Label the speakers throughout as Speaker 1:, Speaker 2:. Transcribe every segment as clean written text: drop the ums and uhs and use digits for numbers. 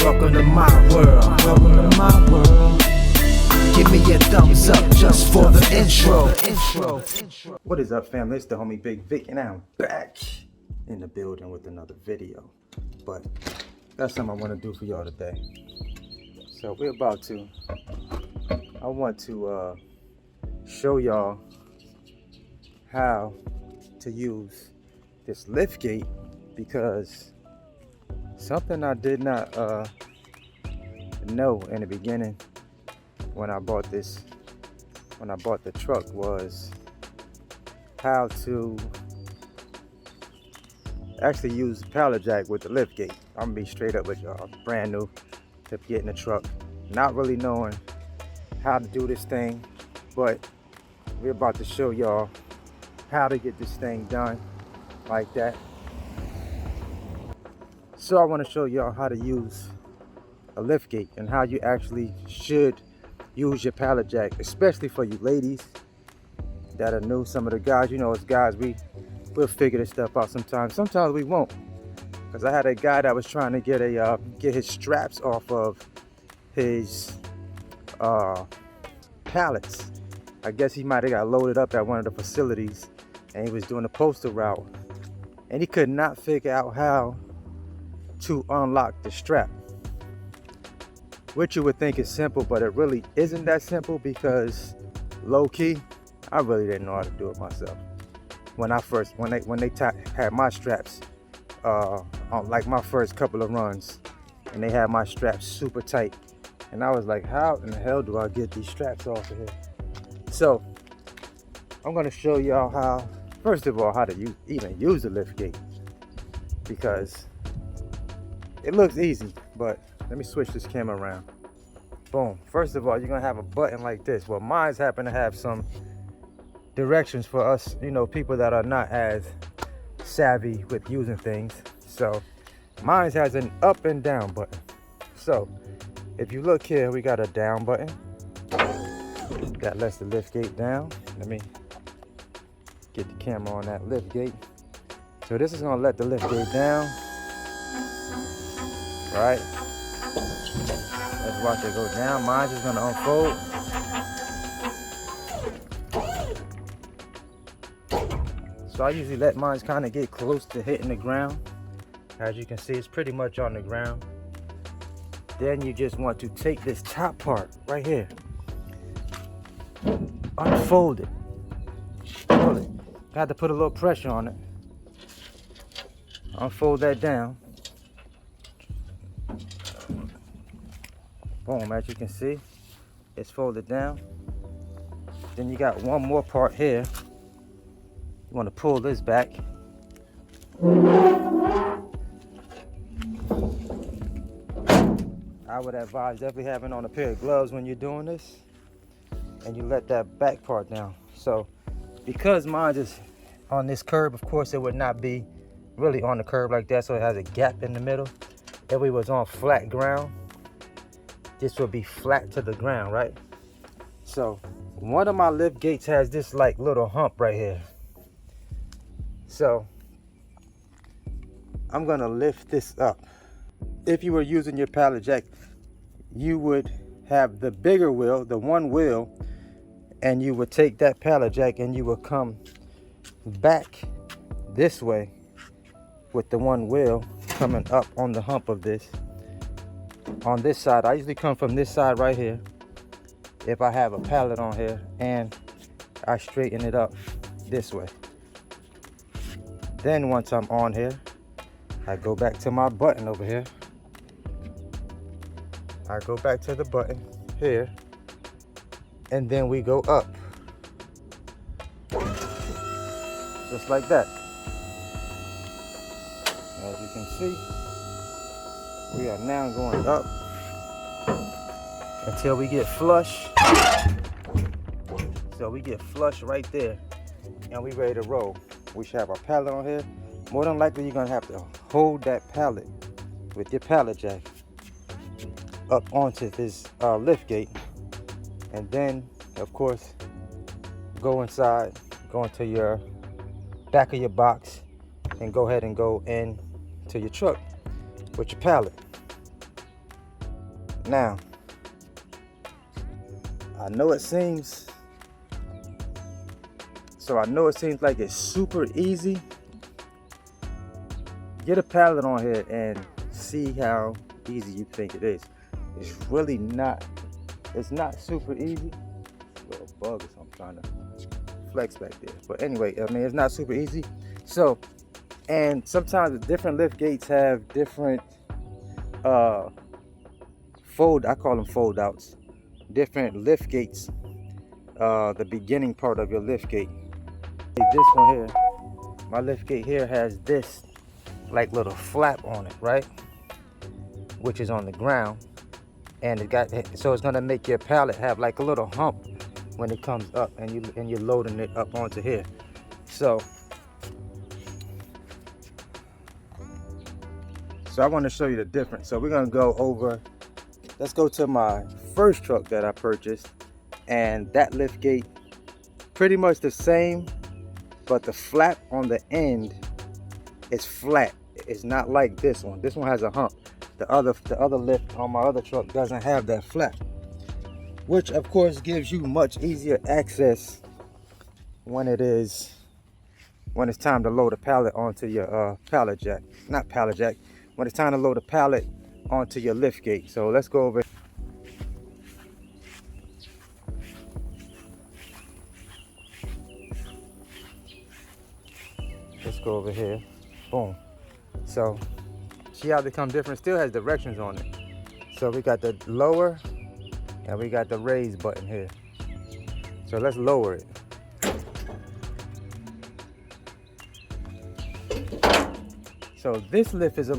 Speaker 1: Welcome to my world. Welcome to my world. Give me a thumbs up just for the intro. What is up, family? It's the homie Bigg Vic, and I'm back in the building with another video. But that's something I want to do for y'all today. So I want to show y'all how to use this liftgate, because something I did not know in the beginning when I bought the truck was how to actually use the pallet jack with the liftgate. I'm gonna be straight up with y'all, brand new to getting the truck, not really knowing how to do this thing, but we're about to show y'all how to get this thing done like that. So I want to show y'all how to use a liftgate and how you actually should use your pallet jack, especially for you ladies that are new. Some of the guys, you know, as guys, we'll figure this stuff out sometimes. Sometimes we won't. Because I had a guy that was trying to get his straps off of his pallets. I guess he might have got loaded up at one of the facilities and he was doing the postal route, and he could not figure out how to unlock the strap, which you would think is simple, but it really isn't that simple, because low-key I really didn't know how to do it myself when they had my straps on like my first couple of runs, and they had my straps super tight, and I was like, how in the hell do I get these straps off of here? So I'm going to show y'all how, first of all, how to even use the liftgate, because it looks easy, but let me switch this camera around. Boom. First of all, you're going to have a button like this. Well, mine happen to have some directions for us, you know, people that are not as savvy with using things. So mine has an up and down button. So if you look here, we got a down button that lets the liftgate down. Let me get the camera on that liftgate. So this is going to let the liftgate down. Right? Let's watch it go down. Mine's just going to unfold. So I usually let mine kind of get close to hitting the ground. As you can see, it's pretty much on the ground. Then you just want to take this top part right here, unfold it, pull it. Got to put a little pressure on it. Unfold that down. Boom, as you can see, it's folded down. Then you got one more part here. You want to pull this back. I would advise definitely having on a pair of gloves when you're doing this, and you let that back part down. So because mine is on this curb, of course it would not be really on the curb like that, so it has a gap in the middle. If we was on flat ground, this would be flat to the ground, right? So one of my lift gates has this like little hump right here. So I'm gonna lift this up. If you were using your pallet jack, you would have the bigger wheel, the one wheel, and you would take that pallet jack and you would come back this way with the one wheel coming up on the hump of this. On this side, I usually come from this side right here if I have a pallet on here, and I straighten it up this way. Then once I'm on here, I go back to my button over here. I go back to the button here, and then we go up. Just like that. As you can see, we are now going up until we get flush. So we get flush right there, and we ready to roll. We should have our pallet on here. More than likely, you're gonna have to hold that pallet with your pallet jack up onto this liftgate, and then, of course, go inside, go into your back of your box, and go ahead and go in to your truck with your pallet. Now, I know it seems like it's super easy. Get a pallet on here and see how easy you think it is. It's really not. It's not super easy. A little bug or something trying to flex back there. But anyway, I mean, it's not super easy. So, and sometimes the different lift gates have different I call them fold outs. Different lift gates. The beginning part of your lift gate. This one here, my lift gate here has this like little flap on it, right? Which is on the ground, and so it's gonna make your pallet have like a little hump when it comes up, and you're loading it up onto here. So I want to show you the difference. So we're gonna go over. Let's go to my first truck that I purchased, and that lift gate pretty much the same, but the flap on the end is flat. It's not like this one. This one has a hump. The other lift on my other truck doesn't have that flap, which of course gives you much easier access when it's time to load a pallet onto your pallet jack. Not pallet jack. When it's time to load a pallet onto your lift gate. So let's go over. Let's go over here. Boom. So see how they come different? Still has directions on it. So we got the lower and we got the raise button here. So let's lower it. So this lift is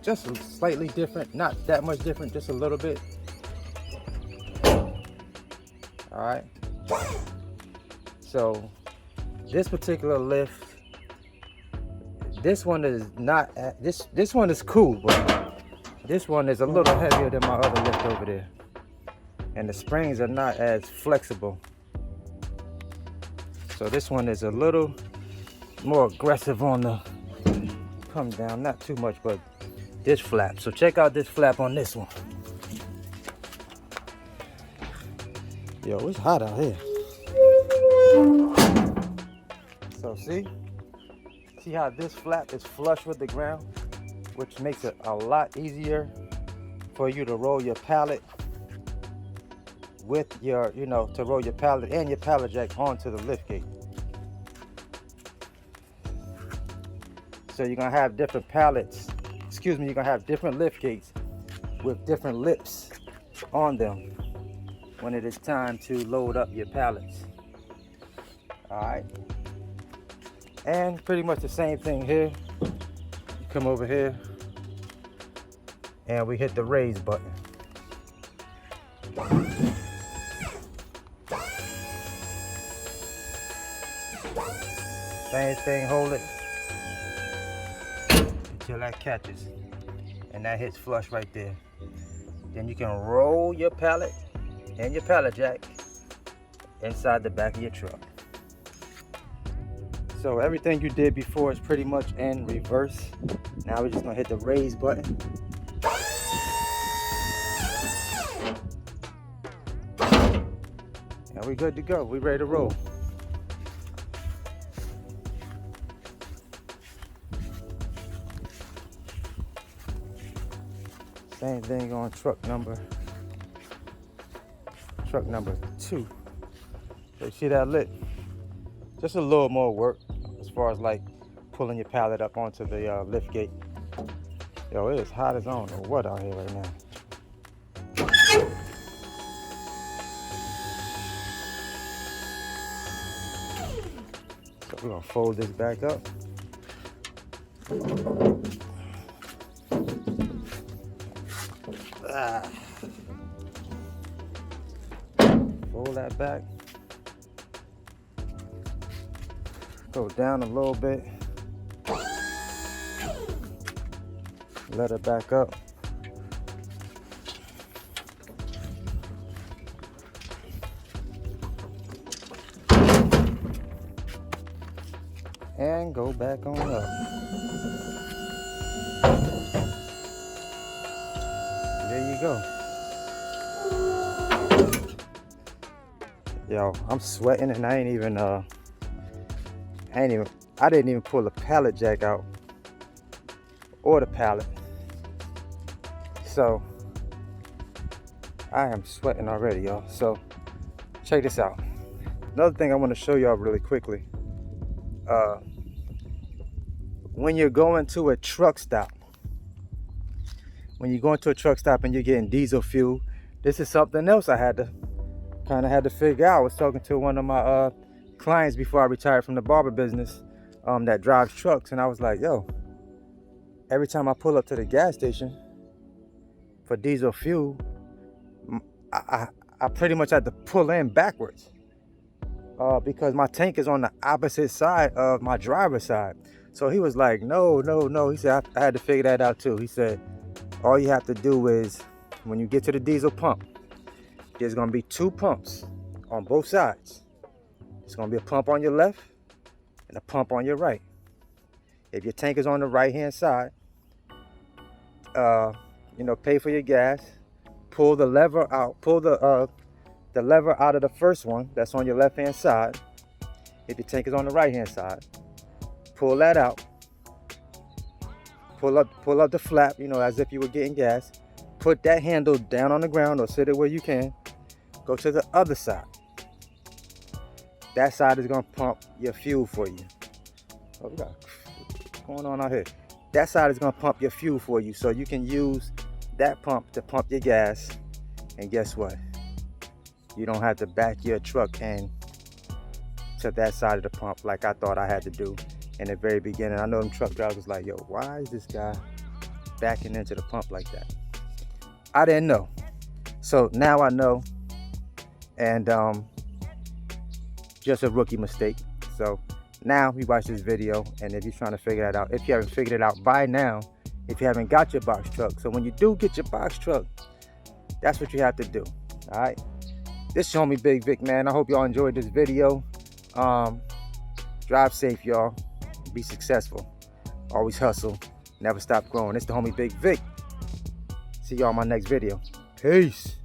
Speaker 1: just slightly different, not that much different, just a little bit. All right. So this particular lift, this one is not, this one is cool, but this one is a little heavier than my other lift over there. And the springs are not as flexible. So this one is a little more aggressive on the come down, not too much, but this flap. So check out this flap on this one. Yo, it's hot out here. So see how this flap is flush with the ground, which makes it a lot easier for you to roll your pallet with your, to roll your pallet and your pallet jack onto the lift gate. So you're gonna have different pallets, you're gonna have different lift gates with different lips on them when it is time to load up your pallets. All right. And pretty much the same thing here. You come over here and we hit the raise button. Same thing, hold it until that catches, and that hits flush right there. Then you can roll your pallet and your pallet jack inside the back of your truck. So everything you did before is pretty much in reverse. Now we're just gonna hit the raise button. And we're good to go. We're ready to roll. Same thing on truck number 2. So you see that lit? Just a little more work as far as like pulling your pallet up onto the lift gate. Yo, it is hot as I don't know what out here right now. So we're gonna fold this back up. Fold that back. Go down a little bit. Let it back up. And go back on up. There you go. Yo, I'm sweating and I didn't even pull the pallet jack out or the pallet. So I am sweating already, y'all. So check this out. Another thing I want to show y'all really quickly. When you're going to a truck stop, and you're getting diesel fuel, this is something else I had to figure out. I was talking to one of my clients before I retired from the barber business that drives trucks, and I was like, yo, every time I pull up to the gas station for diesel fuel, I pretty much had to pull in backwards because my tank is on the opposite side of my driver's side. So he was like, no. He said, I had to figure that out too. He said, all you have to do is, when you get to the diesel pump, there's gonna be 2 pumps on both sides. It's gonna be a pump on your left and a pump on your right. If your tank is on the right-hand side, pay for your gas, pull the lever out, the lever out of the first one that's on your left-hand side. If your tank is on the right-hand side, pull that out. Pull up the flap, as if you were getting gas. Put that handle down on the ground or sit it where you can. Go to the other side. That side is gonna pump your fuel for you. Oh, we got what's going on out here? That side is gonna pump your fuel for you, so you can use that pump to pump your gas. And guess what? You don't have to back your truck in to that side of the pump like I thought I had to do in the very beginning. I know them truck drivers was like, yo, why is this guy backing into the pump like that? I didn't know. So now I know. And just a rookie mistake. So now we watch this video, and if you're trying to figure that out, if you haven't figured it out by now, if you haven't got your box truck, so when you do get your box truck, that's what you have to do. All right. This is your homie Bigg Vic, man. I hope y'all enjoyed this video. Drive safe, y'all. Be successful. Always hustle. Never stop growing. It's the homie Bigg Vic. See y'all in my next video. Peace.